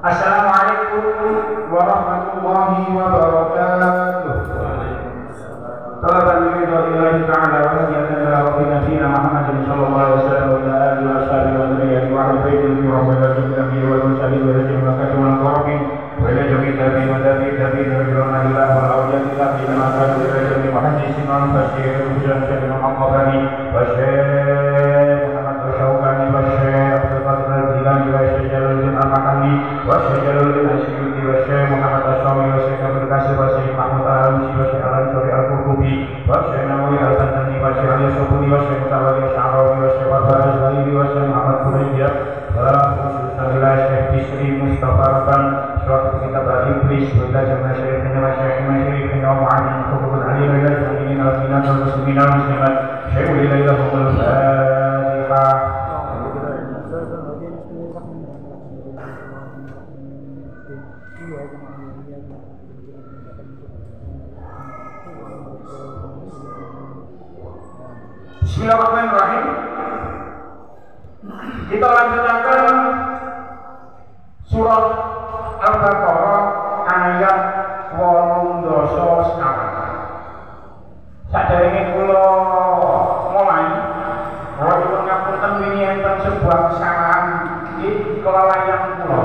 Assalamualaikum warahmatullahi wabarakatuh. Salamun alaihi ta'ala wa sallallahu ala nabiyyina Muhammadin sallallahu alaihi wasallam wa ala alihi wa sahbihi wa dzurriyyatihi wa ahli baitihi wa barakatuh nabi wal mursalin wa rajul makatum wal qur'an wa ila jami'i tabi'in wa tabi'in wa rahmatillah wa awliyatillah bi manaqib rajul muhaddisin wa mufassir wa syarih al-maqami wa syekh Muhammad Syawkani wa syekh Abdul Qadir al-Jilani wa syekh Jalaluddin al-Mahami wa syekh Jalaluddin Asy'uti wa syekh Muhammad Asy-Syami wa syekh Abdul Qasim wa syekh Mahmud al-Alusi wa syekh Al-Ansari al-Qurtubi wa syekh Nawawi al-Bantani wa syekh al-Yusufuni wa syekh Mutawalli al-Sya'rawi wa syekh al-Ghazali wa syekh Muhammad Quraisy wa khususan ila syekh Bisri Mustafa Rabban syekh kitab al-Iblis wa ila jamaah syekhina wa syekh masyayikhina wa mu'amin hukukul alim wa ila jami'in al-minat wal muslimin wal muslimat syekh ila ilahumul Fatihah. Bismillahirrahmanirrahim. Kita lanjutkan surah Al-Baqarah ayat 18 sekawan. Saderenge kula mulai kula ngapunten wingi enten sebuah kesalahan iki kelalaian kula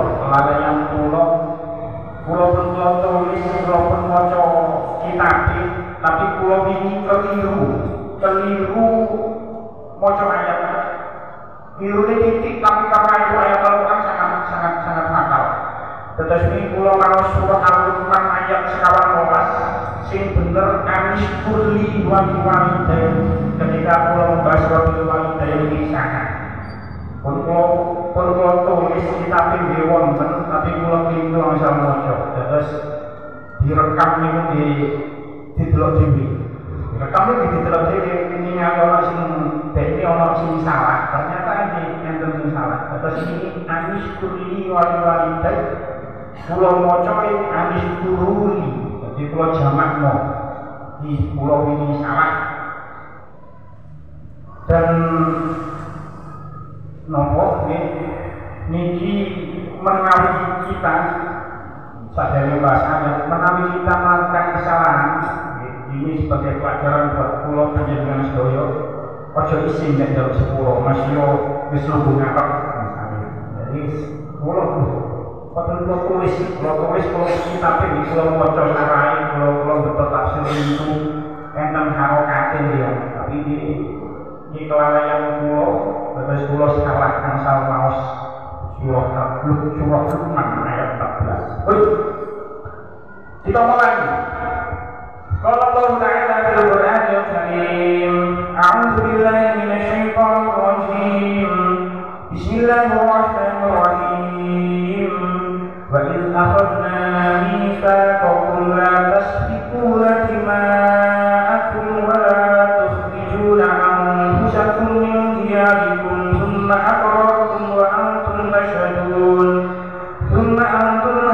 pun tulis kula pun maca kitab tapi kula wingi keliru maca ayat. Keliru titik tapi karena itu ayat Al-Quran sangat fatal. Tetapi kula maros surah Al-Quran ayat sekawan molas sing bener anis kurli walidain ketika kula membahas walidain ini sangat. Pun kula tulis kitab iki wonten tapi kula keliru langsung maca. Terus direkam niku didelok dhewe. Kami didelok dhewe ini ana sing dene ana sing salah. Ternyata ini enten sing salah. Terus ini anis kurli walidain. Kula maca anis kuruli. Jadi kula jamakno. Di kula ini salah. Dan nopo niki menawi kita sadaya bahasa menawi kita melakukan kesalahan ini sebagai pelajaran buat kula panjenengan sedaya aja isin nek dalam sepuro masih wis lugu ngakak misalnya. Jadi kula tulis kitab iki kula maca sarai kula betul tafsir itu enten harokate ya tapi ini kelalaian kula terus kula salah angsal maos surah Luqman ayat 14. Kita mulai. Qala Allah Ta'ala fil Qur'anil Karim, a'udzu billahi minasy syaithanir rajim. Bismillahirrahmanirrahim. Wa idh akhadna mitsaqakum la tasfikuna dima'akum wa la tukhrijuna anfusakum min diyarikum thumma aqrartum wa antum tashhadun. Thumma antum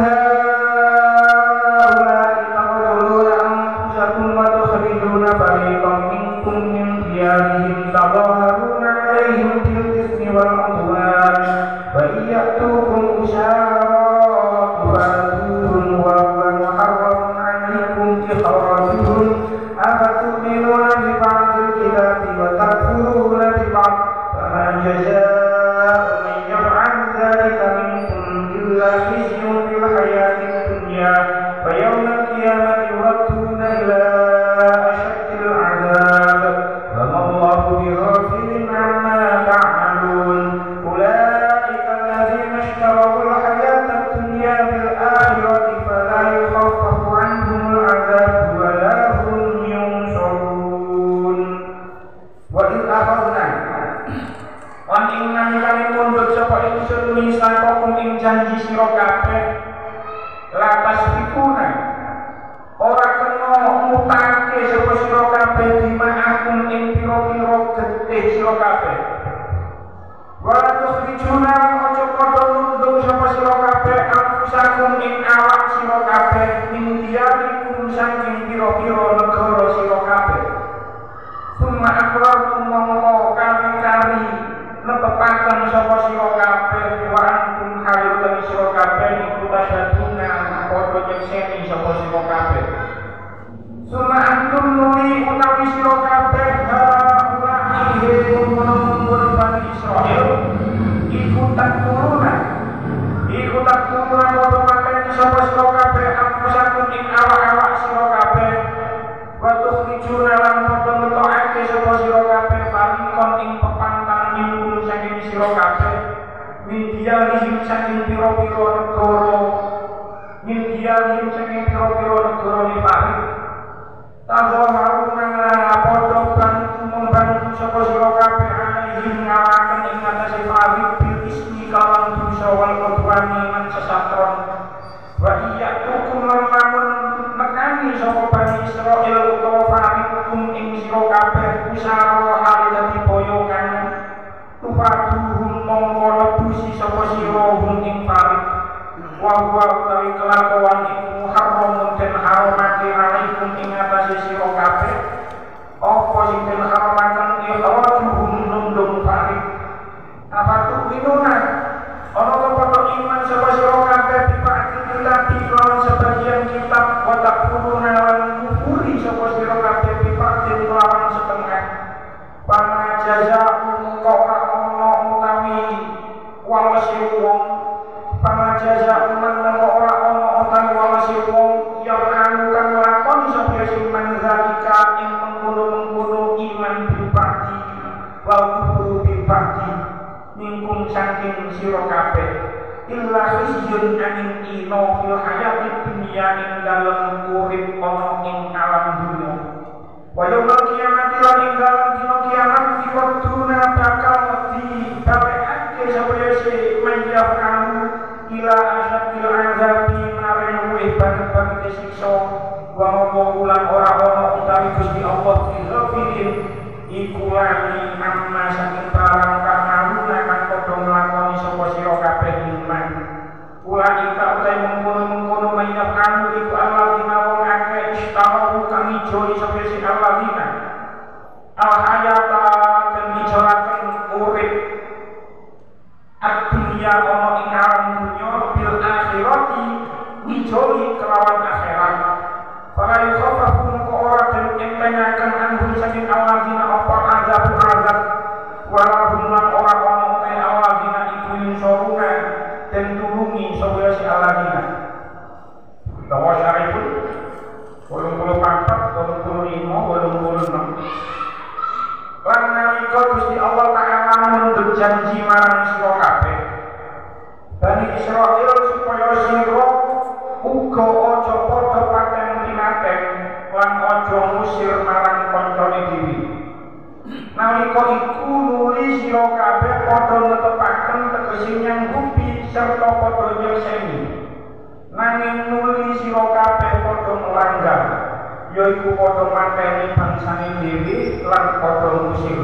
tasaduna padha nyekseni sapa sira kabeh suma antum nuli utawi sira kabeh ulahi mungkon Bani Israil iku tak turunan padha mateni sapa sira kabeh ampusakum ing awak-awak sira kabeh wa tukhrijuna lan padha ngetokake sapa sira kabeh paringkon ing pepantang minkum saking sira kabeh min diyarihim saking pira-pira negara ni paring tazaharuna padha bantu sapa sira kabeh alaihim ngalaken ing atase paring bil ismi kawan dosa wal qudwani lan sesatron wa iya tukum lamun nekani sapa Bani Israil utawa paringkum ing sira kabeh usara hal dadi boyongan tupaduhum mongko lebusi sapa sira hum ing paring wa huwa utawi kelakuan iku muharramun den haramake alaikum ing atase sira kabeh apa sing den haramaken ikhrajuhum nundung paring apa tu minuna ana padha iman sapa sira kabeh dipati kitab lan sebagian kitab wa takfuruna lan kufuri sapa sira kabeh dipati lawan setengah pana jazaa'u ora ana utawi walase wong pana jazaa'u man ora ana utawi walase wong yang anu kang lakoni sapa sing manzalika ing mengkono iman dipati wa kufuru dipati mingkum saking sira kabeh illa khizyun aning ino fil hayati dunya ing dalem urip ana ing alam dunya wa yaumil qiyamati lan ing dalem dina kiamat diwektuna bakal dibalekake supaya si manjab kamu ila asyadil azabi maring luwih banget siksa wa ulan ora ana utawi Gusti Allah ilafilin iku lali amma saking barang kang naluna kang padha nglakoni sapa sira kabeh iman ulaika utai mengkono mayap kamu iku alladzina wong akeh istahu kang ijoli sapa sing alladzina al hayata den ijolaken urip ad-dunya ana ing alam dunya bil akhirati ijoli kelawan akhirat para yukhafafun ko ora den entengaken anhum saking alladzina apa azab walahum lan ora ana te alladzina iku yunsuruna den tulungi sapa si alladzina utawa syarifun 84 85 lan nalika Gusti Allah Ta'ala mundhut janji marang sira kabeh Bani Israil supaya sira uga aja padha paten linaten lan aja ngusir marang kancane dhewe nalika iku nuli sira kabeh padha netepaken tegese nyanggupi serta padha nyekseni nanging nuli sira kabeh padha melanggar yaiku padha mateni bangsane dhewe lan padha ngusir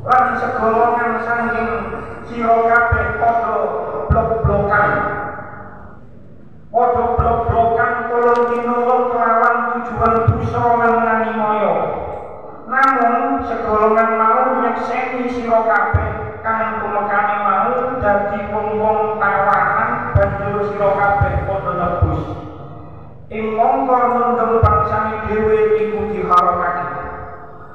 lan segolongan saking sira kabeh padha blok-blokan kolon tinulung kelawan tujuan dosa lan nganimaya namun segolongan mau nyekseni sira kabeh kang tumekane mau dadi wong-wong tawanan banjur sira kabeh padha nebus ing mongko nundung bangsane dhewe iku diharamake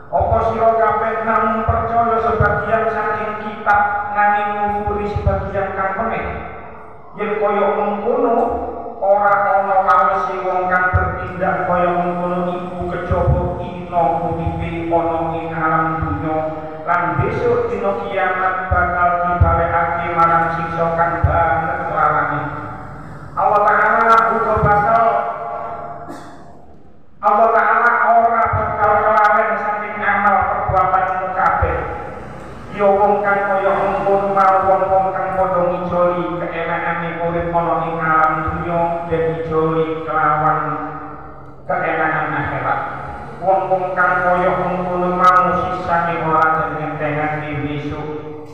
apa sira kabeh namung percaya sebagian saking kitab nanging ngufuri sebagian kang meneh yen kaya mengkono ora ana kawesi wong kang bertindak kaya mengkono iku kejaba ina uripe ana ing alam dunya lan besok dina kiamat bakal dibalekake marang siksa kang banget larane Allah Ta'ala uga bakal ora bakal kelawen saking amal perbuatan kabeh ya wong kang kaya mengkono wong kang padha ngijoli keenakane urip ana ing alam dunya dan ngijoli kelawan keenakan akhirat wong kang kaya mengkono mau sisane ora ngentengake besok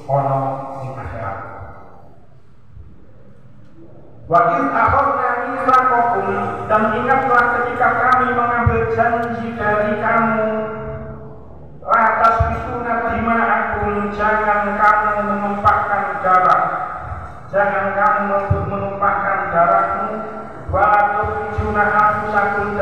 ana ing akhirat wa in akhadna mitsaqakum dan ingatlah ketika kami mengambil janji dari kamu atas bisuna dima'akum jangan kamu menumpahkan darah takun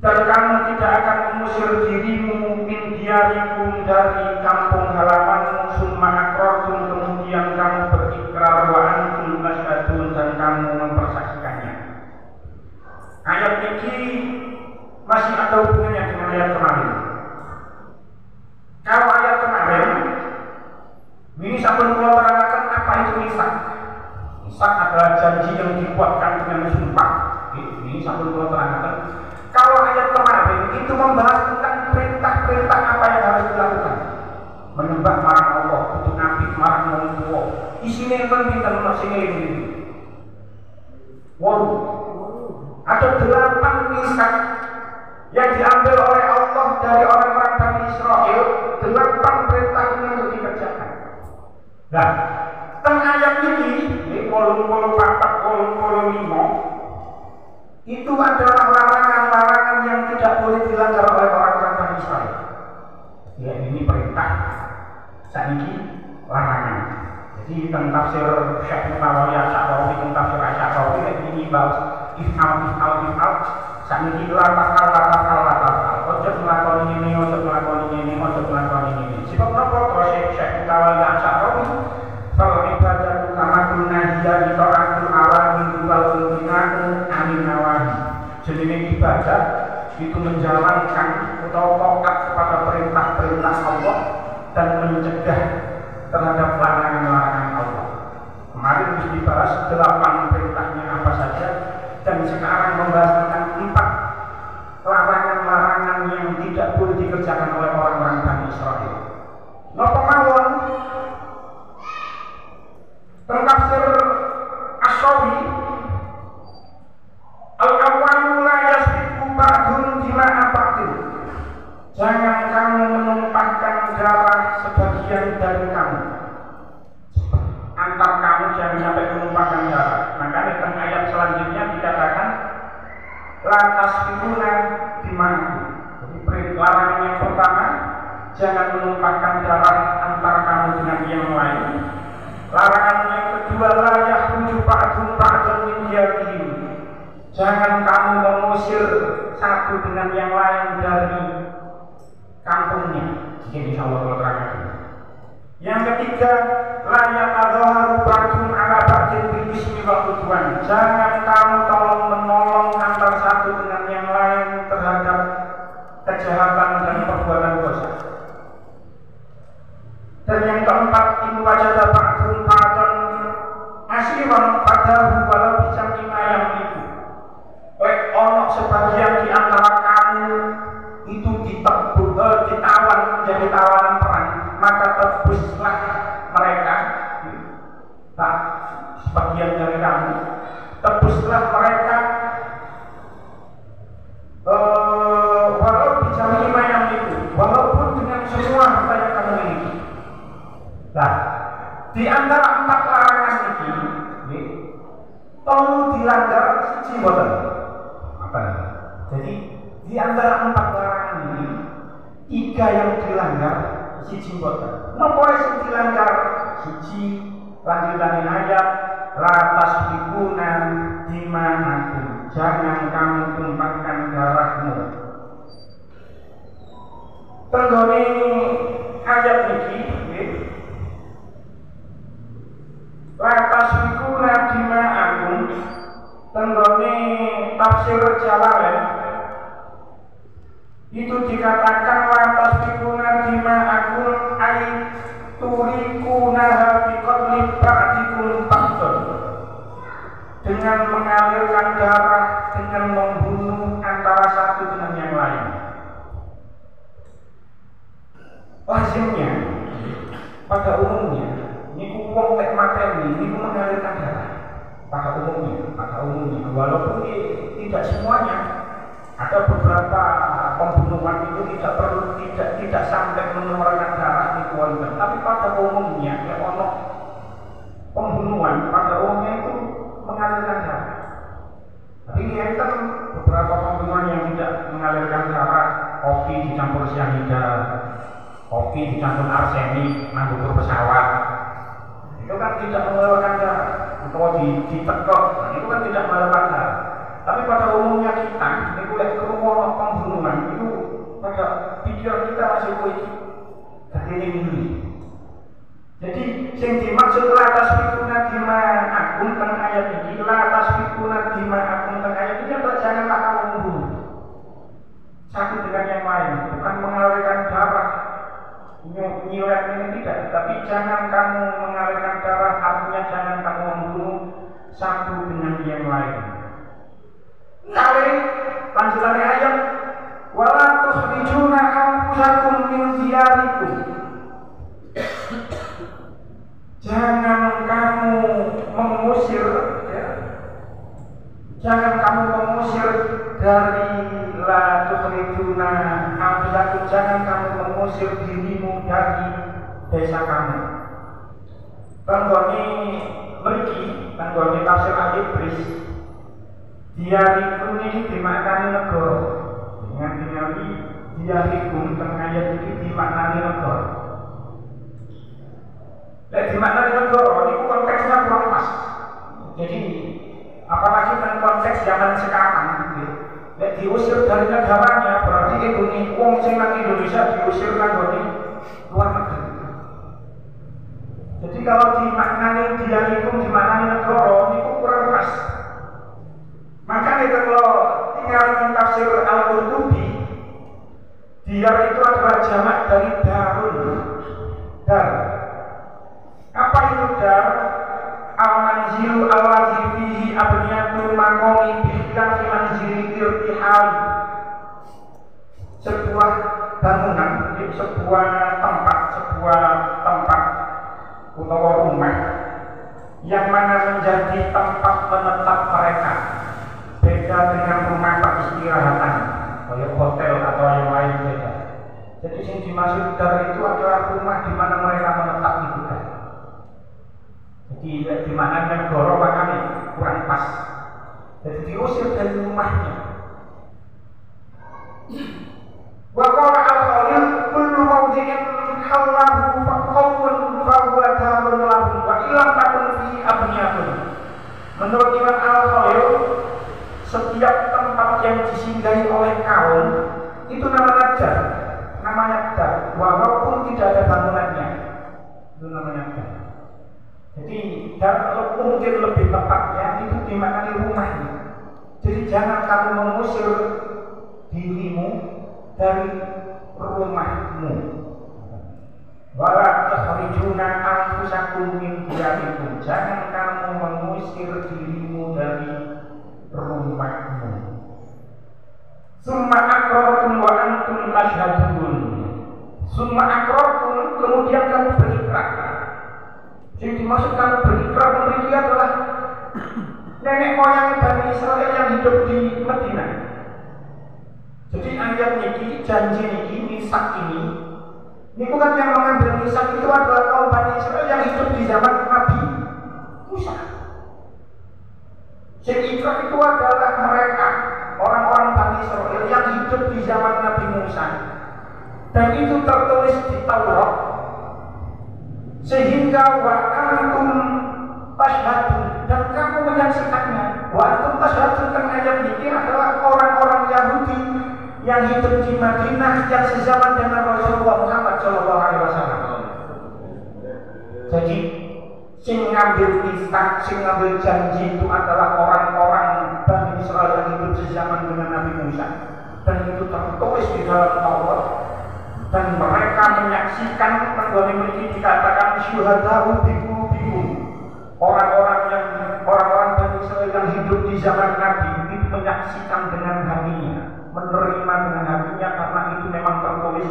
dan kamu tidak akan mengusir dirimu min diyarikum dari kampung halamanmu summa aqrartum kemudian kamu berikrar wa antum tasyhadun dan kamu mempersaksikannya. Ayat ini masih ada hubungannya dengan ayat kemarin. Kalau ayat kemarin ini sampai mulai terangkan apa itu misak. Misak adalah janji yang dibuatkan dengan sumpah. Ini sampai mulai terangkan. Kalau ayat kemarin itu membahas tentang perintah-perintah apa yang harus dilakukan. Menyembah marang Allah, kudu nabi marang wong tuwa. Isine enten pinten sing ini. Wow. Ada 8 misak yang diambil oleh Allah dari orang-orang Bani Israel. 8 perintah ini untuk dikerjakan. Nah, tengah ayat ini 84, 85 itu adalah larangan-larangan yang tidak boleh dilanggar oleh orang-orang Bani Israel. Ya, ini perintah, saat ini larangan. Jadi tentang tafsir Syekh Munawi Asy'ari, tentang tafsir Asy'ari ini bahas if'al, saat ini latakal. Ojo melakukan ini, ojo melakukan ini. Sebab apa? Kalau Syekh Munawi Asy'ari kalau ibadah kama kunna hiya ita'atul awamir wal munahatu anin nawahi. Jadi ibadah itu menjalankan atau taat kepada perintah-perintah Allah dan mencegah terhadap larangan-larangan Allah. Kemarin dibahas 8 perintahnya apa saja dan sekarang membahas tentang 4 larangan-larangan yang tidak boleh dikerjakan oleh orang-orang Bani Israel. Napa mawon? Tafsir Asy-Syawi al-awwalu la yasbiqu ba'dun dima'a ba'din. Jangan kamu menumpahkan darah sebagian dari kamu. Antar kamu jangan sampai menumpahkan darah. Maka dalam ayat selanjutnya dikatakan la tasbiquna dima'akum. Jadi larangan yang pertama, jangan menumpahkan darah antar kamu dengan yang lain. Larangan yang kedua, la yakhruju ba'dun ba'dan min diyarihim. Jangan kamu mengusir satu dengan yang lain dari kampungnya. Ini insyaallah Allah terangkan. Yang ketiga, la yatadhaharu ba'dun 'ala ba'din bil ismi wal udwan. Jangan kamu tolong menolong antara satu dengan yang lain terhadap kejahatan dan perbuatan dosa. Dan yang keempat, in wajada ba'dun ba'dan asiran padahu walau bijam yang itu. Ono sebagian di antara kamu itu ditawan menjadi tawanan perang, maka tebuslah mereka. Nah, sebagian dari kamu tebuslah mereka walau bijam yang itu, walaupun dengan semua harta yang kamu miliki. Nah, di antara 4 larangan ini, tolong dilanggar siji mboten. Apa? Jadi di antara 4 larangan ini, 3 yang dilanggar siji mboten. Napa sing dilanggar? Siji lanjutan ayat la tasbikuna dima'akum. Jangan kamu tumpahkan darahmu. Tenggone ayat niki la tasbikuna dima'akum, tenggone tafsir Jalalain itu dikatakan la tasbikuna dima'akum ay turikuna biqatli ba'dikum ba'dan, dengan mengalirkan darah, dengan membunuh antara satu dengan yang lain. Lazimnya pada umumnya niku wong lek mateni niku mengalirkan darah pada umumnya walaupun tidak semuanya. Ada beberapa pembunuhan itu tidak sampai mengeluarkan darah niku wonten, tapi pada umumnya ya ono pembunuhan pada umumnya itu mengalirkan darah. Tapi enten beberapa pembunuhan yang tidak mengalirkan darah, kopi dicampur cyanida, kopi dicampur arsenik, nganggo pesawat. Itu kan tidak mengeluarkan darah. Kalau ditekuk, nah itu kan tidak melepas darah. Tapi pada umumnya kita, ini boleh kerumunan pembunuhan itu pada pikiran kita masih politik. Jadi ini. Jadi yang dimaksud la tasfikuna dima'akum teng ayat ini, la tasfikuna dima'akum teng ayat ini adalah janganlah kamu membunuh satu dengan yang lain, bukan mengalirkan darah nyilet ini tidak, tapi jangan kamu mengalirkan darah, artinya jangan kamu membunuh satu dengan yang lain. Kali lanjutan ayat, wala tukhrijuna anfusakum min diyarikum. Jangan kamu mengusir, ya. Jangan kamu mengusir dari la tukhrijuna anfusakum. Jangan kamu mengusir dirimu dari desa kamu. Tanggone mriki, tanggone tafsir Al-Ibris, diyarikum ini dimaknani negara. Dengan tinggali diyarikum teng ayat ini dimaknani negara. Lek dimaknani negara itu konteksnya kurang pas. Jadi apalagi tentang konteks zaman sekarang, lek diusir dari negaranya berarti Indonesia, wong sing nang Indonesia diusir nang luar negeri. Jadi kalau dimaknani diyarikum dimaknani negara itu kurang pas. Maka itu kalau tinggal di tafsir Al-Qurtubi, diyar itu adalah jamak dari darun. Dar. Apa itu dar? Al-manzilu allazi fihi abniyatul maqami bihilal manzili irtihal. Sebuah bangunan, sebuah tempat utawa rumah yang mana menjadi tempat menetap mereka. Beda dengan rumah peristirahatan, kayak hotel atau yang lain beda. Jadi yang dimaksud dar itu adalah rumah di mana mereka menetap di kita. Jadi di mana negara makanya kurang pas. Jadi diusir dari rumahnya. Wa qala al-Khalil kullu mawdi'in hallahu fa qawmun fa huwa darun lahum wa illam takun fi abniyatun. Menurut Imam Al-Khalil, setiap tempat yang disinggahi oleh kaum itu namanya dar, walaupun tidak ada bangunannya, itu namanya dar. Jadi dar mungkin lebih tepatnya itu dimaknai rumahnya. Jadi jangan kamu mengusir dirimu dari rumahmu. Wala tukhrijuna anfusakum min diyarikum. Jangan kamu mengusir dirimu dari rumahmu. Summa aqrartum wa antum tashhadun. Summa aqrartum, kemudian kamu berikrar. Jadi dimaksud kamu berikrar memiliki adalah nenek moyang Bani Israel yang hidup di Madinah. Jadi ayat niki, janji niki, misak ini bukan yang mengambil misak itu adalah kaum Bani Israel yang hidup di zaman Nabi Musa. Jadi ikrar itu adalah mereka, orang-orang Bani Israel yang hidup di zaman Nabi Musa. Dan itu tertulis di Taurat. Sehingga wa antum tashhadun, dan kamu menyaksikannya. Wa antum tashhadun, kan ayat ini adalah orang-orang Yahudi yang hidup di Madinah yang sezaman dengan Rasulullah Muhammad SAW. Jadi sing ngambil misak, sing ngambil janji itu adalah orang-orang Bani Israel yang hidup sezaman dengan Nabi Musa. Dan itu tertulis di dalam Taurat. Dan mereka menyaksikan, tenggone mriki dikatakan syuhada'u biqulubikum. Orang-orang Bani Israel yang hidup di zaman Nabi itu menyaksikan dengan hatinya, menerima dengan hatinya, karena itu memang tertulis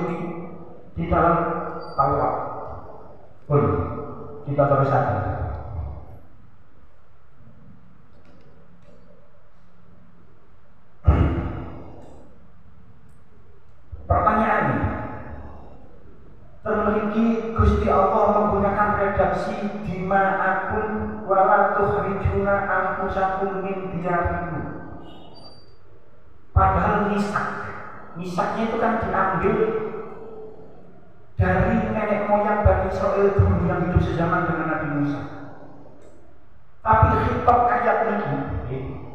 di dalam Taurat. Kita terus saja. Pertanyaan, termiliki Gusti Allah menggunakan redaksi dima'akum wala tukhrijuna anfusakum min diyarikum. Padahal misaknya itu kan diambil dari nenek moyang Bani Israel dulu yang hidup sezaman dengan Nabi Musa. Tapi khitab ayat ini,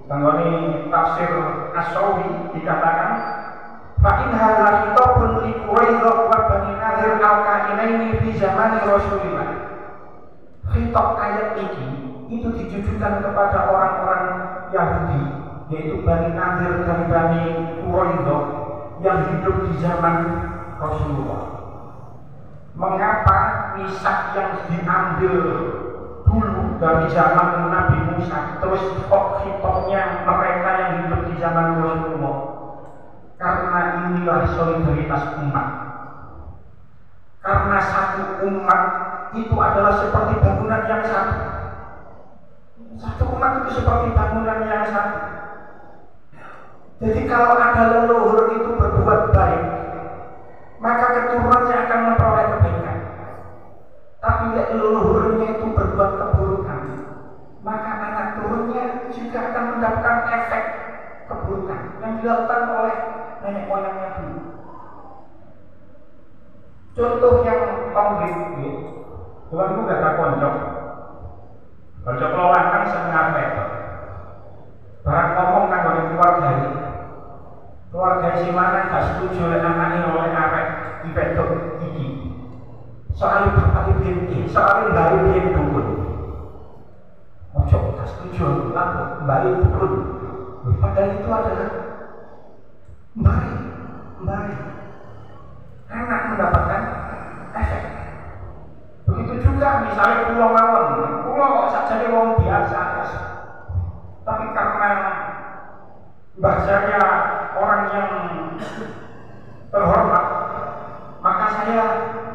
Tanggone tafsir As-Sawi dikatakan fa in hadza khitabun li Quraidah wa Bani Nadir al-kainaini fi zaman Rasulillah. Khitab ayat ini itu ditujukan kepada orang-orang Yahudi, yaitu Bani Nadir dan Bani Quraidah yang hidup di zaman Rasulullah. Mengapa misak yang diambil dulu dari zaman Nabi Musa terus kok hitopnya mereka yang hidup di zaman Rasulullah? Karena inilah solidaritas umat. Karena satu umat itu adalah seperti bangunan yang satu. Satu umat itu seperti bangunan yang satu. Jadi kalau ada leluhur itu berbuat baik, maka keturunannya akan memperoleh kebaikan. Tapi leluhurnya itu berbuat keburukan, maka anak turunnya juga akan mendapatkan efek keburukan yang dilakukan oleh nenek moyangnya dulu. Contoh yang konkret, Tuhan itu gak ada konco kelolaan setengah meter. Barang ngomong kan oleh keluarga si mana gak setuju oleh anaknya oleh arek dipedok gigi. Soalnya bapak ibu soalnya mbak ibu dukun. Ojo gak setuju lah mbak ibu dukun. Padahal itu adalah baik. Anak mendapatkan efek. Begitu juga misalnya pulau saja wong biasa. Tapi karena bahasanya orang yang terhormat, maka saya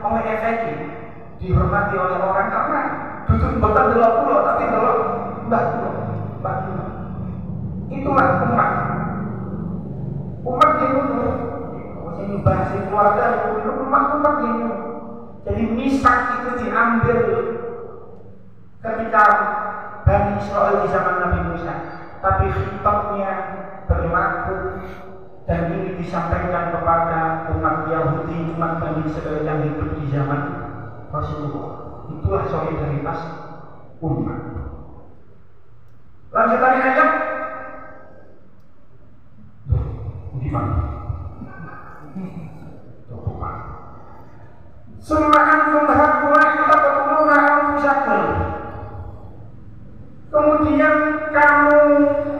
oleh efektif dihormati oleh orang karena duduk bukan dalam pulau tapi dalam mbak pulau. Itulah umat yang ini bahasa keluarga umat yang jadi misak itu diambil ketika Bani Israel di zaman Nabi Musa, tapi khitabnya berlaku dan ini disampaikan kepada umat Yahudi, umat Bani Israel yang hidup di zaman Rasulullah. Itulah solidaritas umat. Lanjutannya ayat di mana? Summa antum haula'i taqtuluna anfusakum. Kemudian kamu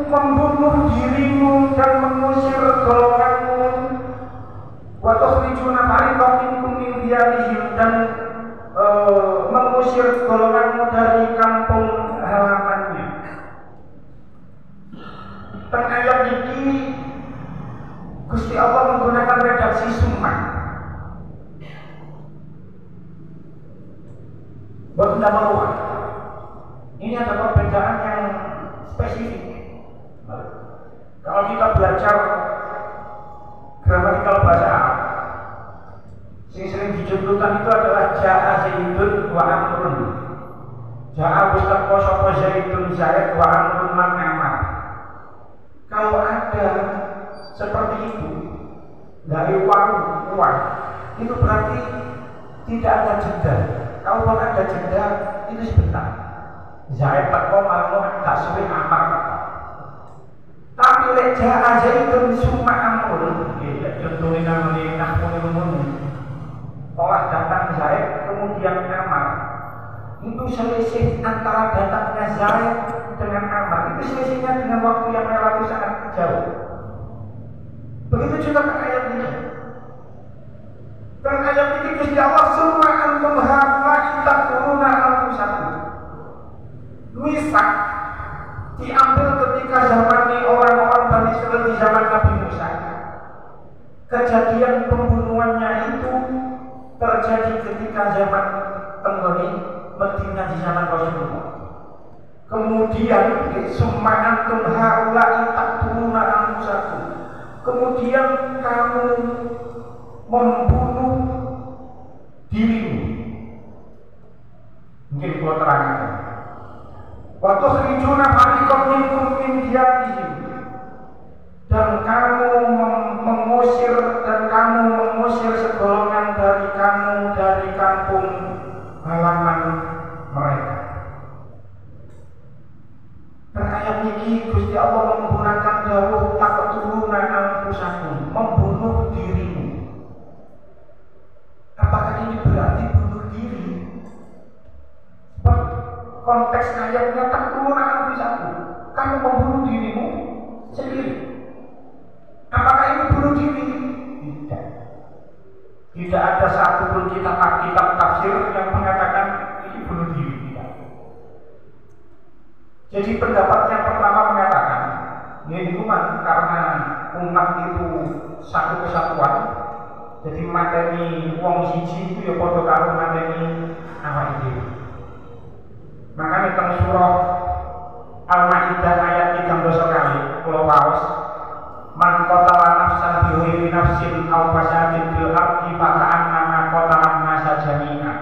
membunuh dirimu dan mengusir golonganmu. Wa tukhrijuna fariqan minkum min diyarihim, dan mengusir golonganmu dari kampung halamannya. Dan ayat ini Gusti Allah menggunakan redaksi summa. Bukan nama. Ini ada perbedaan yang spesifik. Kalau kita belajar gramatikal bahasa Arab, yang sering dicontohkan itu adalah ja'a zaidun wa amrun. Ja'a mustaqwa sapa zaidun zaid wa amrun man amar. Kalau ada seperti itu dari uang, itu berarti tidak ada jeda. Kalau ada jeda itu sebentar. Zaid teko malu gak suwe amar teko. Tapi lek ja'a zaidun summa amrun, contohnya namanya nahmun. Telah datang Zaid kemudian Amar, itu selisih antara datangnya Zaid dengan Amar, itu selisihnya dengan waktu yang relatif sangat jauh. Begitu juga dengan ayat ini. Dan ayat ini Gusti Allah summa antum haula'i taqtuluna anfusakum. Misak diambil ketika zamannya orang-orang Bani Israil di zaman Nabi Musa. Kejadian pembunuhannya itu terjadi ketika zaman Tenggoni Madinah di zaman Rasulullah. Kemudian summa antum haula'i taqtuluna anfusakum. Kemudian kamu membunuh dirimu. Mungkin gua terangkan. Wa tukhrijuna fariqan minkum min diyarihim. Dan kamu mengusir segolongan dari kamu dari kampung halaman mereka. Dan ayat ini Gusti Allah konteks ayatnya taktuluna anfusakum, kamu membunuh dirimu sendiri. Apakah ini bunuh diri? Tidak. Tidak ada satupun kitab tafsir yang mengatakan ini bunuh diri. Tidak. Jadi pendapat yang pertama mengatakan ini hukuman karena umat itu satu kesatuan. Jadi materi wong siji itu ya padha karo materi awake dhewe. Makanya teng surah Al-Maidah ayat 13 kali kula waos man qatala nafsan bi ghairi nafsin aw fasadin fil ardi fa ka'annama qatala an-nasa jami'a.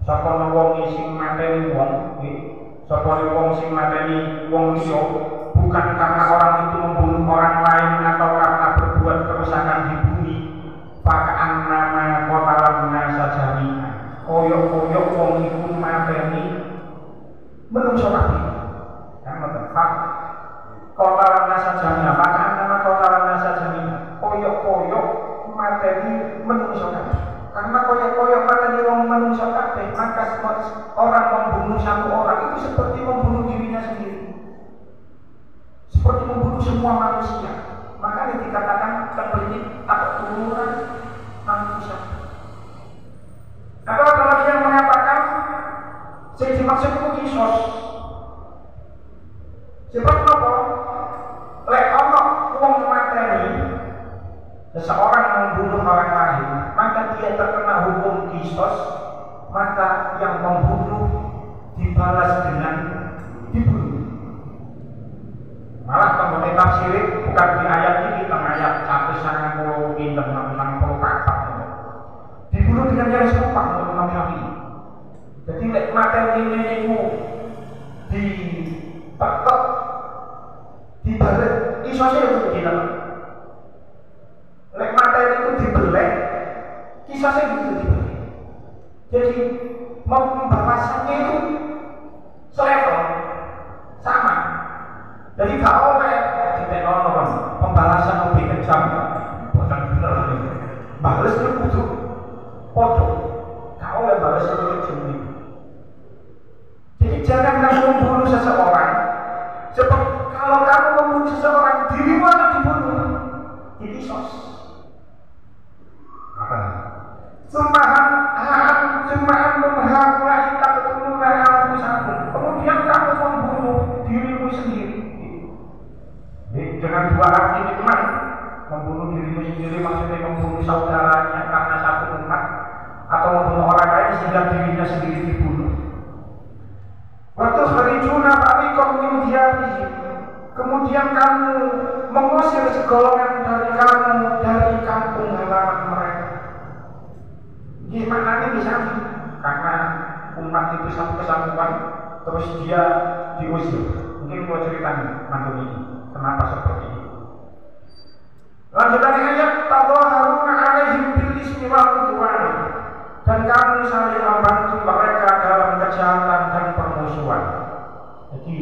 Sapa wong sing materi wong sapa wong sing materi wong liya bukan karena orang itu membunuh orang lain atau karena berbuat kerusakan di bumi, pakaian nama kotalan nasa jami'ah. Koyok-koyok wong iku materi menungso kabeh. Kan mboten kotalan nasa jami'ah, pakaian nama kotalan nasa jami'ah. Koyok-koyok materi menungso kabeh. Karena koyok-koyok materi wong menungso kabeh, maka orang membunuh satu orang itu seperti membunuh dirinya sendiri. Seperti membunuh semua manusia. Maka dikatakan terbelit tak turunan manusia. Atau ada lagi yang mengatakan saya dimaksud itu kisos. Sebab apa? Lek ono wong materi seseorang membunuh orang lain, maka dia terkena hukum kisos. Maka yang membunuh dibalas dengan dibunuh. Malah teman tafsir bukan di ayat ini, tentang ayat 190 pinten 64. Dibunuh dengan yang serupa menurut Imam Syafi'i. Jadi lek materi ini itu dipetok, dibalik, kisahnya itu tidak. Lek materi itu dibelek, kisahnya itu dibalik. Jadi pembahasannya itu selevel, sama. Jadi gak oleh ditenon pembalasan lebih kejam, bukan bener ini. Balas itu kudu podo, gak oleh balas itu kejam ini. Jadi jangan kamu membunuh seseorang. Sebab kalau kamu membunuh seseorang, dirimu akan dibunuh. Ini sos. Apa? Sumahan memhakulai tak ketemu dengan usahamu. Kemudian kamu membunuh dirimu sendiri. Dengan dua arti itu kan, membunuh dirimu sendiri maksudnya membunuh saudaranya karena satu umat, atau membunuh orang lain sehingga dirinya sendiri dibunuh. Waktu harijuna fariqam min diyarihim, kemudian kamu mengusir segolongan dari kamu dari kampung halaman mereka. Gimana ini bisa? Karena umat itu satu kesatuan, terus dia diusir. Mungkin mau ceritanya mantu ini. Kenapa seperti itu? Lanjutan ayat tadhaharuna alaihim bil ismi wal udwan, dan kamu saling membantu mereka dalam kejahatan dan permusuhan. Jadi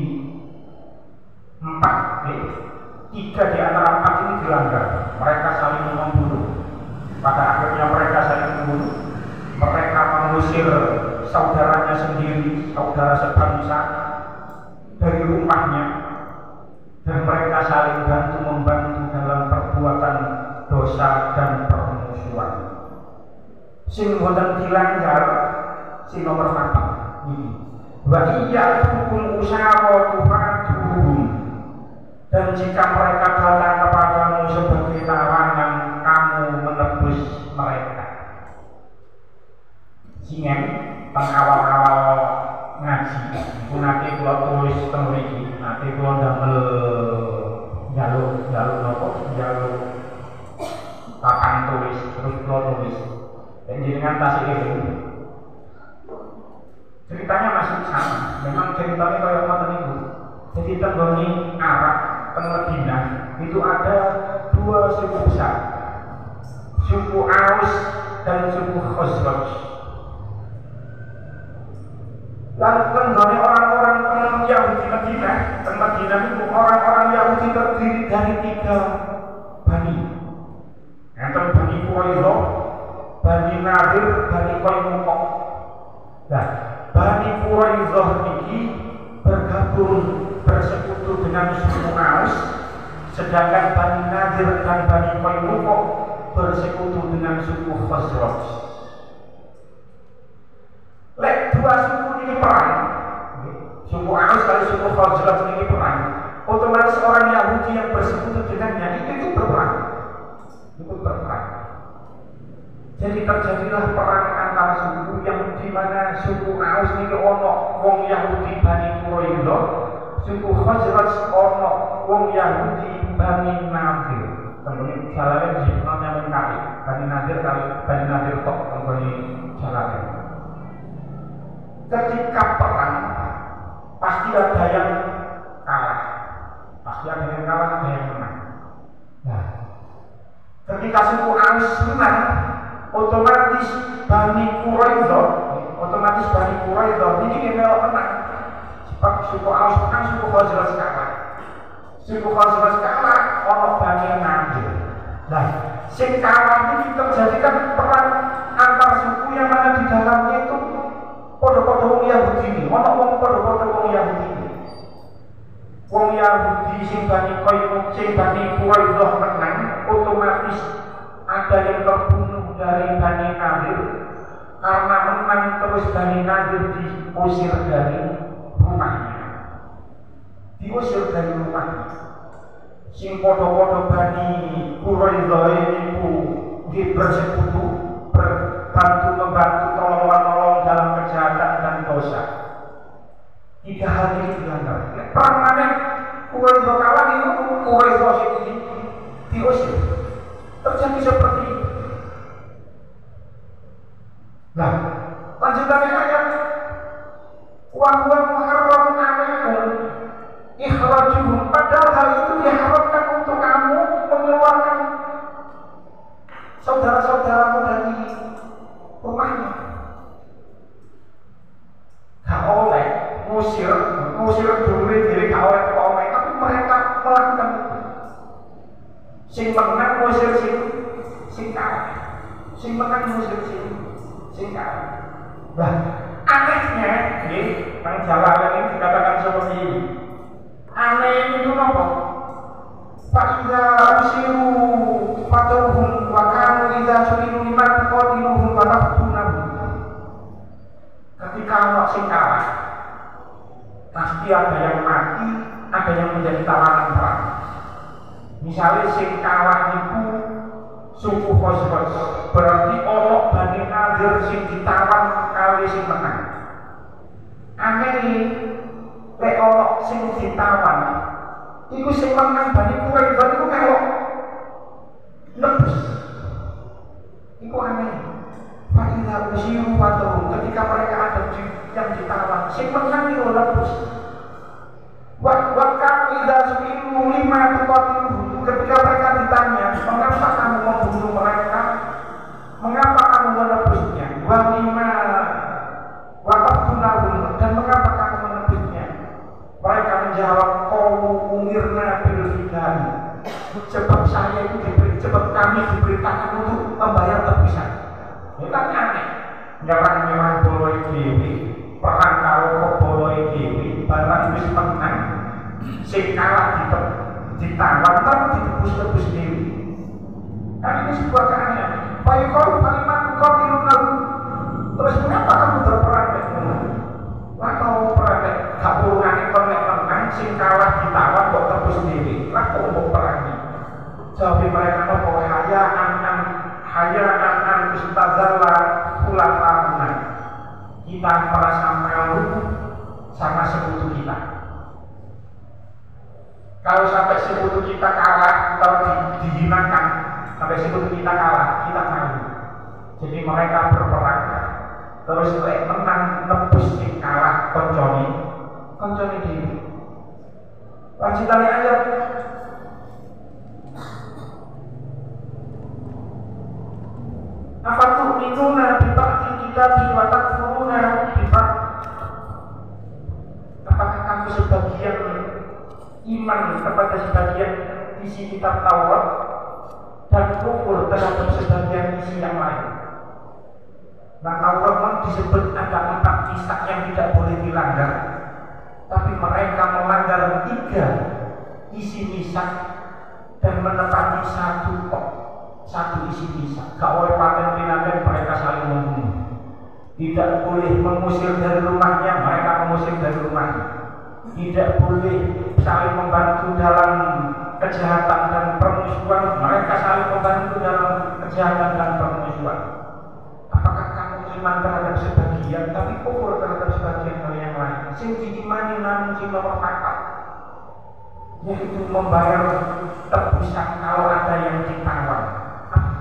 3 di antara 4 ini dilanggar. Mereka saling membunuh. Pada akhirnya mereka saling membunuh. Mereka mengusir saudaranya sendiri, saudara sebangsa dari rumahnya. Dan mereka saling membantu dalam perbuatan dosa dan permusuhan. Sing boten dilanggar, sing nomor 4 ini. Wa iyyakum usara tufaduhum, dan jika mereka datang kepadamu sebagai tawanan, kamu menebus mereka. Singen teng awal-awal ngaji, nanti kula tulis teng mriki, nanti kula ndamel jaluk papan tulis, terus kula tulis. Dan jenengan tasih eling. Ceritanya masih sama, memang ceritanya kayak ngoten niku. Jadi tenggoni Arab, teng Madinah itu ada 2 suku besar, suku Aus dan suku Khazraj. Lalu tenggoni orang-orang Yahudi Madinah, teng Madinah itu orang-orang Yahudi terdiri dari 3 bani. Enten Bani Quraidah, Bani Nadir, Bani Qainuqa. Nah, Bani Quraidah ini Sedangkan Bani Nadir dan Bani Qainuqa bersekutu dengan suku Khazraj. Lek dua suku ini perang, suku Aus kali suku Khazraj ini perang, otomatis orang Yahudi yang bersekutu dengannya itu berperang, Jadi terjadilah perang antar suku yang dimana suku Aus ini ono wong Yahudi Bani Quraidah, suku Khazraj ono wong Yahudi Bani Nadir. Kemudian jalannya di namanya kali Bani Nadir tok kemudian jalannya. Ketika perang pasti ada yang kalah, ada yang menang. Nah, ketika suku Aus menang, otomatis Bani Quraidah ini melok menang. Sebab suku Aus menang, suku Khazraj kalah. Suku Khazraj kalah, ono Bani Nadir. Nah, sing kalah ini terjadikan perang antar suku yang mana di dalamnya itu podo-podo wong Yahudi ini, ono wong podo-podo wong Yahudi ini. Wong Yahudi sing Bani Qainuqa, sing Bani Quraidah menang, otomatis ada yang terbunuh dari Bani Nadir. Karena menang terus Bani Nadir diusir dari rumahnya. Sing podo-podo Bani Quraidah itu bersekutu, membantu tolong dalam kejahatan dan dosa. 3 hal ini dilanggar. Perang mana Quraidah kalah itu Quraidah ini diusir. Terjadi seperti itu. Nah, lanjutannya ayat wa huwa muharramun 'alaikum ikhrajuhum, padahal hal itu diharamkan untuk kamu mengeluarkan saudara-saudaramu dari rumahnya. Gak oleh ngusir dulu diri gak oleh, tapi mereka melakukan itu. Sing menang ngusir sing kalah, sing menang ngusir sing kalah. Nah, anehnya Kang Jalalan ini dikatakan seperti ini. Aneh itu apa? Fa'idha usiru fatuhum wa kanu idha sulilu liman qadiluhum wa taftunahum. Ketika anak sing kalah, pasti ada yang mati, ada yang menjadi tawanan perang. Misalnya sing kalah itu suku Khazraj, berarti ono Bani Nadir sing ditawan kali sing menang. Aneh nih, lek ono sing ditawan, iku sing menang Bani Quraidah iku melok lebus. Iku aneh. Fa'idha usiru fatuhum, ketika mereka ada yang ditawan, sing menang itu lebus. Waktu idza su'ilu lima tuqatiluhum, ketika mereka ditanya, mengapa kamu membunuh mereka? Mengapa kamu menebusnya? Wa lima waqaftunahum, dan mengapa kamu menebusnya? Mereka menjawab, qalu umirna bil fidani, sebab kami diberitakan untuk membayar tebusan. Itu kan aneh. Nyerang boloi dewi, perang karo boloi dewi, barang wis menang, sing kalah ditawan tapi ditebus dewi. Kan ini sebuah keanehan. Fayuqalu kalimat tuqatiluna, terus mengapa kamu berperang dengan? Lah kau perang gak urungane kon nek menang, sing kalah ditawan kok tebus dewi. Lah kok mbok perangi? Jawab mereka apa? Hayaan istazalla khulafa'una. Kita merasa malu sama sekutu kita. Kalau sampai sekutu kita kalah atau dihinakan, sampai sekutu kita kalah, kita malu. Jadi mereka berperang, terus menang nebus sing kalah konconi diri. Lanjutannya ayat. Afatu'minuna bi ba'dil kitabi wa takfuruna bi ba'd. Apakah kamu sebagian iman kepada sebagian isi kitab Taurat dan kufur terhadap sebagian isi yang lain? Nah, Taurat disebut ada 4 kisah yang tidak boleh dilanggar, tapi mereka melanggar 3 isi misah dan menepati satu isi kisah. Gak boleh paten-paten mereka saling membunuh. Tidak boleh mengusir dari rumahnya, mereka mengusir dari rumahnya. Tidak boleh saling membantu dalam kejahatan dan permusuhan, mereka saling membantu dalam kejahatan dan permusuhan. Apakah kamu iman terhadap sebagian tapi kufur terhadap sebagian hal yang lain? Sing diimani namun sing nomor 4, yaitu membayar tebusan kalau ada yang ditawar.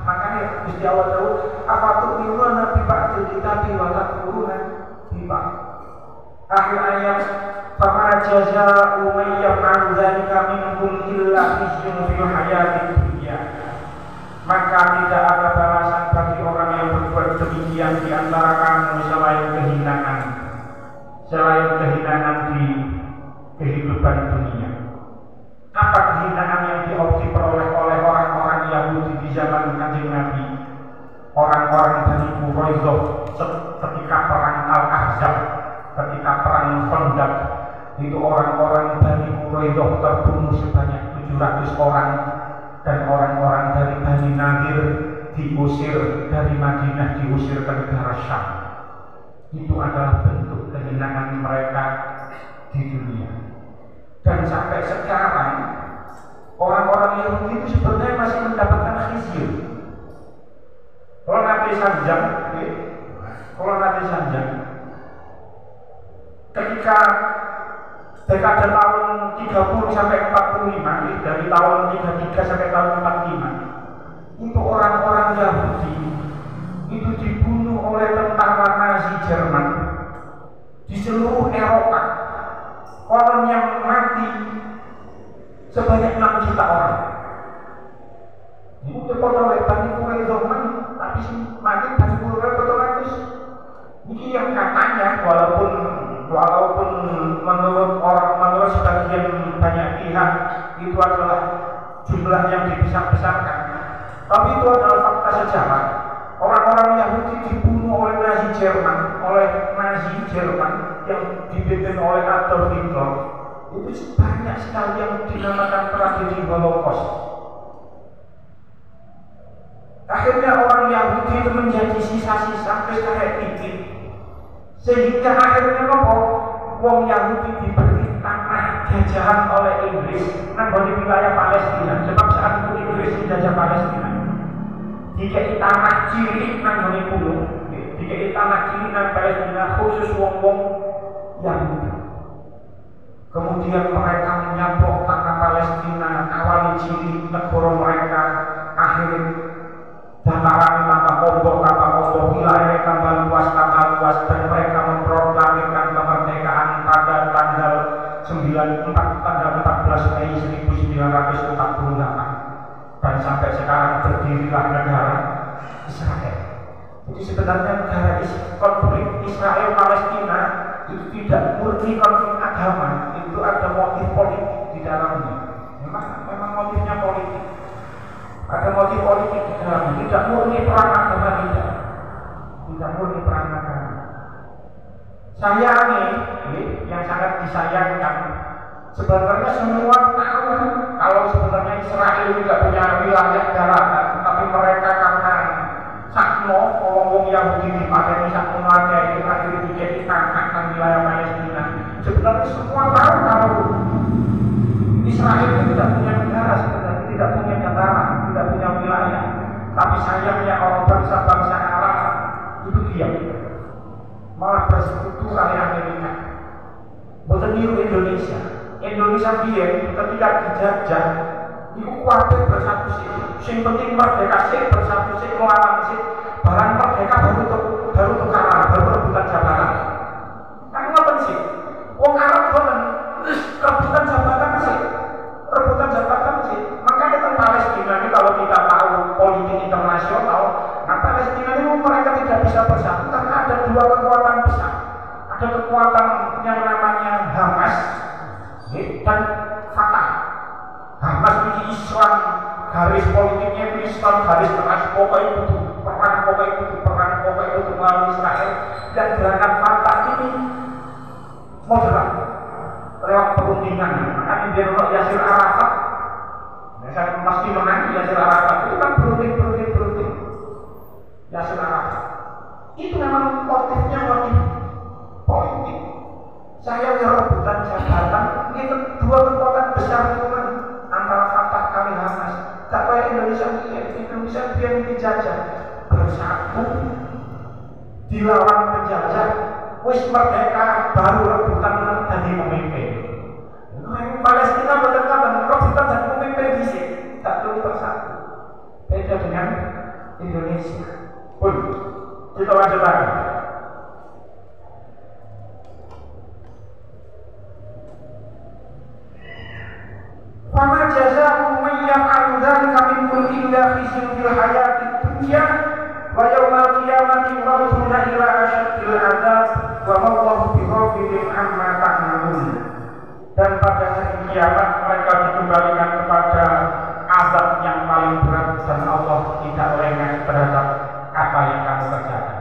Makanya Gusti Allah tahu apa tuh minuna bi ba'dil kitabi wa takfuruna bi ba'd. Akhir ayat fama jazaa'u may yaf'alu dzalika minkum illa khizyun fil hayatid dunya. Maka tidak ada balasan bagi orang yang berbuat demikian di antara kamu selain kehinaan di kehidupan dunia. Apa kehinaan yang diperoleh oleh orang-orang Yahudi di zaman Kanjeng Nabi? Orang-orang Bani Quraisyah ketika perang Al-Ahzab, ketika perang Khandaq, itu orang-orang Bani Quraisyah terbunuh sebanyak 700 orang, dan orang-orang dari Bani Nadir diusir dari Madinah, diusir ke negara Syam. Itu adalah bentuk kehinaan mereka di dunia. Dan sampai sekarang orang-orang Yahudi itu sebenarnya masih mendapatkan khizyun. Kalau Nabi Sanjang ketika dekade tahun 30 sampai 45, dari tahun 33 sampai tahun 45, itu orang-orang Yahudi itu dibunuh oleh tentara Nazi Jerman di seluruh Eropa. Orang yang mati sebanyak 6 juta orang. Itu terpotong oleh Bani Quraisyah, tapi mati Bani Quraisyah betul-betul. Ini yang katanya walaupun menurut sebagian banyak pihak itu adalah jumlah yang dibesar-besarkan, tapi itu adalah fakta sejarah. Orang-orang Yahudi dibunuh oleh Nazi Jerman yang dipimpin oleh Adolf Hitler. Itu banyak sekali yang dinamakan tragedi Holocaust. Akhirnya orang Yahudi itu menjadi sisa-sisa kayak titik, sehingga akhirnya wong Yahudi diberi tanah jajahan oleh Inggris di wilayah Palestina. Sebab saat itu Inggris menjajah Palestina, dikai tanah cilik nang gunung, dikai tanah cilik nang Palestina khusus wong-wong Yahudi. Kemudian mereka menyampok tanah Palestina, awali cilik negara mereka, akhirnya dataran tambah wilayah tambah luas, dan mereka memproklamirkan kemerdekaan pada tanggal 14 Mei 1948, dan sampai sekarang berdirilah negara Israel. Jadi sebenarnya konflik Israel Palestina itu tidak murni konflik agama, itu ada motif politik di dalamnya. Memang motifnya politik. Ada motif politik di dalamnya, tidak murni perang agama, tidak murni perang agama. Sayangnya, yang sangat disayangkan, sebenarnya semua tahu kalau sebenarnya Israel tidak punya wilayah daratan, tapi mereka karena sakno, wong Yahudi di Palestina sakno aja itu akhirnya dijadi tanah wilayah Palestina. Sebenarnya semua tahu kalau Israel itu tidak punya negara, sebenarnya tidak punya dataran, tidak punya wilayah. Tapi sayangnya orang bangsa-bangsa Arab itu diam, malah bersekutu oleh Amerika. Bukan niru Indonesia dia ketika dijajah itu kuatir bersatu sih. Yang penting merdeka sih, bersatu sih, melawan sih. Barang merdeka baru tukaran, baru rebutan jabatan. Kan ngapain sih? Wong Arab boten rebutan jabatan sih. Makanya tentang Palestina ini kalau kita tahu politik internasional, nah Palestina ini mereka tidak bisa bersatu karena ada dua kekuatan besar. Ada kekuatan yang namanya Hamas dan Fatah. Hamas ini Islam, garis politiknya itu Islam, garis keras, pokoknya itu perang melawan Israel. Dan gerakan Fatah ini moderat lewat perundingan. Makanya dia Yasir Arafat dan pasti menang Yasir Arafat itu kan berunding Yasir Arafat itu memang motifnya motif politik. Saya rebutan jabatan itu dua kekuatan besar itu kan antara Fatah kali Hamas. Tak kayak Indonesia dia dijajah bersatu dilawan penjajah wis merdeka baru rebutan jadi pemimpin. Palestina berdekatan rebutan jadi pemimpin di sini tak perlu bersatu. Beda dengan Indonesia. Pun kita lanjutkan. Fama jazaa'u man yaf'alu dzalika minkum illa khizyun fil hayatid dunya wa yawmal qiyamati yurduna ila asyaddil 'adzab wa ma Allahu bighafilin 'amma ta'malun. Dan pada hari kiamat mereka dikembalikan kepada azab yang paling berat dan Allah tidak lengah terhadap apa yang kamu kerjakan.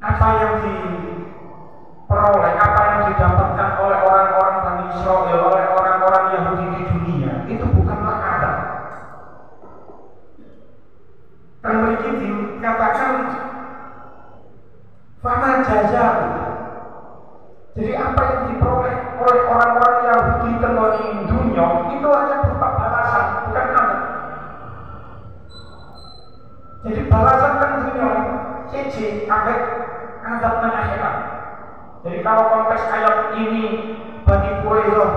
Apa yang diperoleh, apa yang didapatkan oleh orang-orang Bani Israel, oleh orang-orang Yahudi di dunia, itu bukanlah adab. Dan mereka dikatakan fama jazaa'u. Jadi apa yang diperoleh oleh orang-orang Yahudi di dunia itu hanya berupa balasan, bukan adab. Jadi balasan kan dunia siji ambek adab akhirat. Jadi kalau konteks ayat ini Bani Quraisyah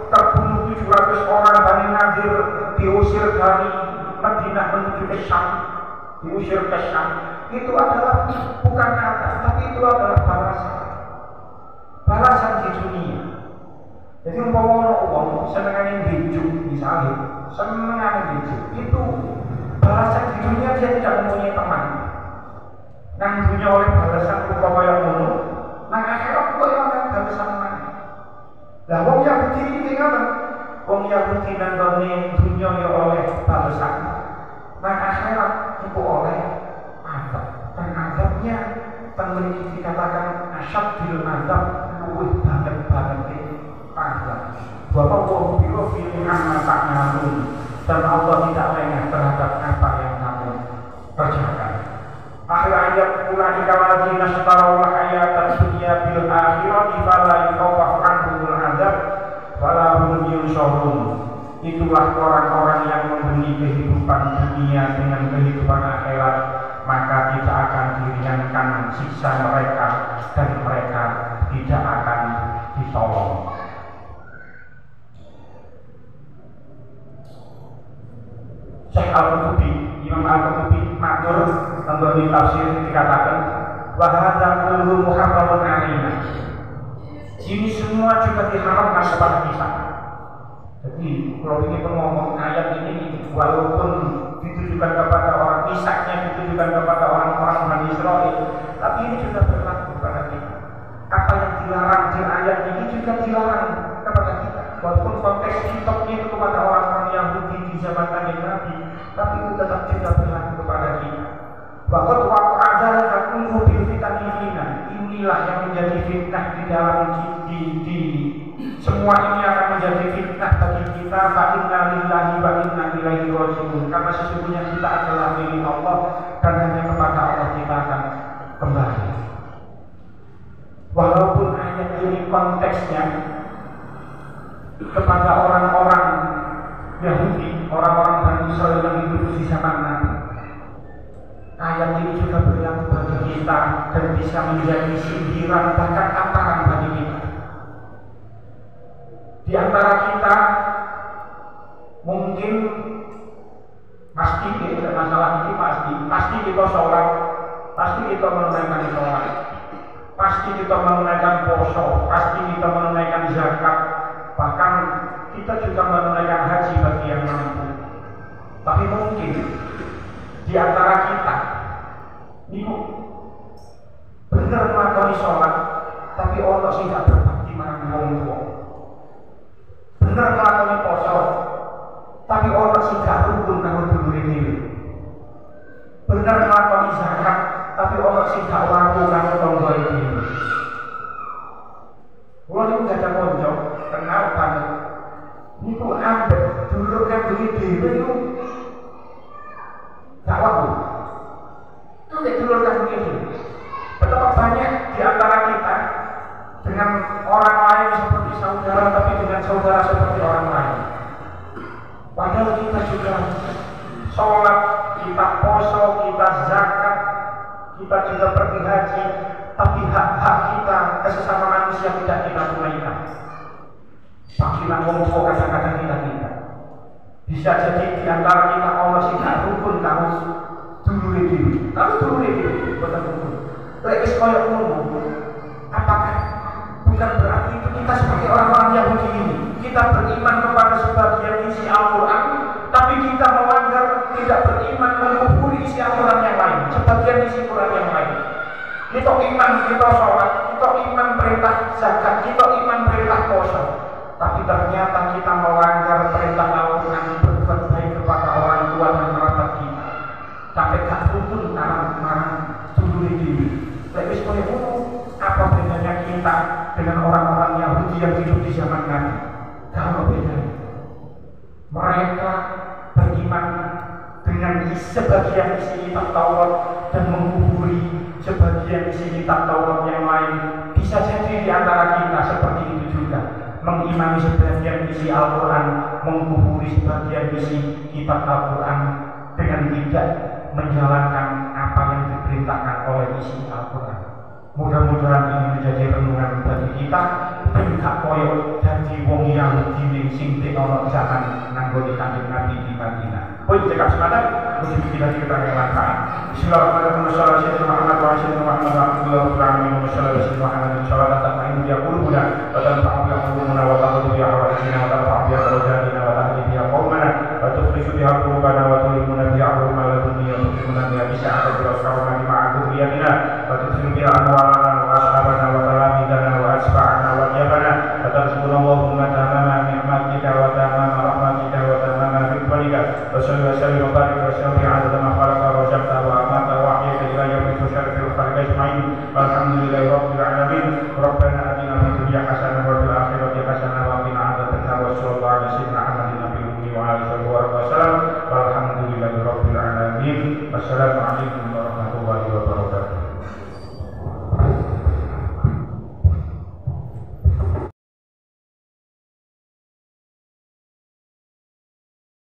terbunuh 700 orang, Bani Nadir diusir dari Madinah menuju ke Syam, diusir ke Syam, itu adalah bukan adab, tapi itu adalah balasan di dunia. Jadi umpama wong senengane bejuk misalnya, senengane bejuk itu balasan di dunia dia tidak mempunyai teman. Nang dunia oleh balasan umpama yang ngono, nang akhirat kok yang balasan mana? Lah wong Yahudi iki ngono. Wong Yahudi nang dunia ya oleh balasan. Nang akhirat iku oleh azab. Dan azabnya memiliki dikatakan asyaddil azab, luwih banget azab. Bapak wong biro pilih amma ta'malun, dan Allah tidak lengah terhadap apa yang kamu kerjakan. Akhir ayat ulaika alladzina ishtaraw al-hayata dunya bil akhirati fala yukhaffafu anhumul adzab wala hum yunsharun. Itulah orang-orang yang membeli kehidupan dunia dengan kehidupan akhirat, maka tidak akan diringankan siksa mereka dan mereka tidak akan ditolong. Syekh Al-Qurtubi, Imam Al-Qurtubi matur tentang di tafsir dikatakan wa hadza kullu muharramun 'alaina. Ini semua juga diharamkan kepada kita. Jadi kalau ini ngomong ayat ini walaupun ditujukan kepada orang, kisahnya ditujukan kepada orang-orang Bani Israel, tapi ini juga berlaku kepada kita. Apa yang dilarang di ayat ini juga dilarang kepada kita. Walaupun konteks kitabnya itu kepada orang-orang Yahudi di zaman Kanjeng Nabi, tapi itu tetap juga berlaku kepada kita. Waqad waqa'a dzalika kulluhu bil fitanina. Inilah yang menjadi fitnah di dalam semua ini akan menjadi fitnah bagi kita. Fa inna lillahi wa inna ilaihi raji'un. Karena sesungguhnya kita adalah milik Allah dan hanya kepada Allah kita akan kembali. Walaupun ayat ini konteksnya kepada orang-orang Yahudi, orang-orang Bani Israel yang hidup di zaman Nabi, ayat ini juga berlaku bagi kita dan bisa menjadi sindiran bahkan tamparan bagi kita. Di antara kita mungkin pasti masalah ini pasti kita sholat, pasti kita menunaikan sholat, pasti kita menunaikan puasa, pasti kita menunaikan zakat, bahkan kita juga menunaikan haji bagi yang mampu. Tapi mungkin di antara kita ini benar melakukan sholat, tapi Allah sih tidak berbakti marang wong tua. Benar melakukan puasa, tapi Allah sih tidak rukun karo dulure dhewe. Benar melakukan zakat, tapi Allah sih tidak laku karo tangga dhewe. Kulo niku gak ada konco, kenal banget. Niku ambek saudara seperti orang lain. Padahal kita juga sholat, kita poso, kita zakat, kita juga pergi haji, tapi hak-hak kita ke sesama manusia tidak kita tunaikan. Pakilah ngomong kadang-kadang kita tidak. Bisa jadi di antara kita Allah sih gak rukun kamu dulu dulu. Kamu dulu dulu, betul rukun. Lagi sekolah umum, apakah bukan berarti itu kita seperti orang-orang Yahudi ini? Kita beriman kepada sebagian isi Al-Quran, tapi kita melanggar, tidak beriman mengkufuri isi Al-Quran yang lain, sebagian isi Quran yang lain. Kita iman, kita sholat, kita iman perintah zakat, kita iman perintah puasa. Tapi ternyata kita melanggar perintah Al-Quran, berbuat baik kepada orang tua dan kerabat kita. Sampai gak rukun marah dulu diri. Tapi sebenarnya apa bedanya kita dengan orang-orang Yahudi yang hidup di zaman Nabi? Kalau bedanya, mereka beriman dengan sebagian isi kitab Taurat dan mengkufuri sebagian isi kitab Taurat yang lain. Bisa jadi di antara kita seperti itu juga, mengimani sebagian isi Al-Quran, mengkufuri sebagian isi kitab Al-Quran dengan tidak menjalankan apa yang diperintahkan oleh isi Al-Quran. Mudah-mudahan ini menjadi renungan bagi kita ben gak koyo dadi wong Yahudi sing ana zaman nanggone Kanjeng Nabi di Madinah. Oh, cekap semangat mesti kita yang manfaat. Bismillahirrahmanirrahim. Sallallahu alaihi wa sallam.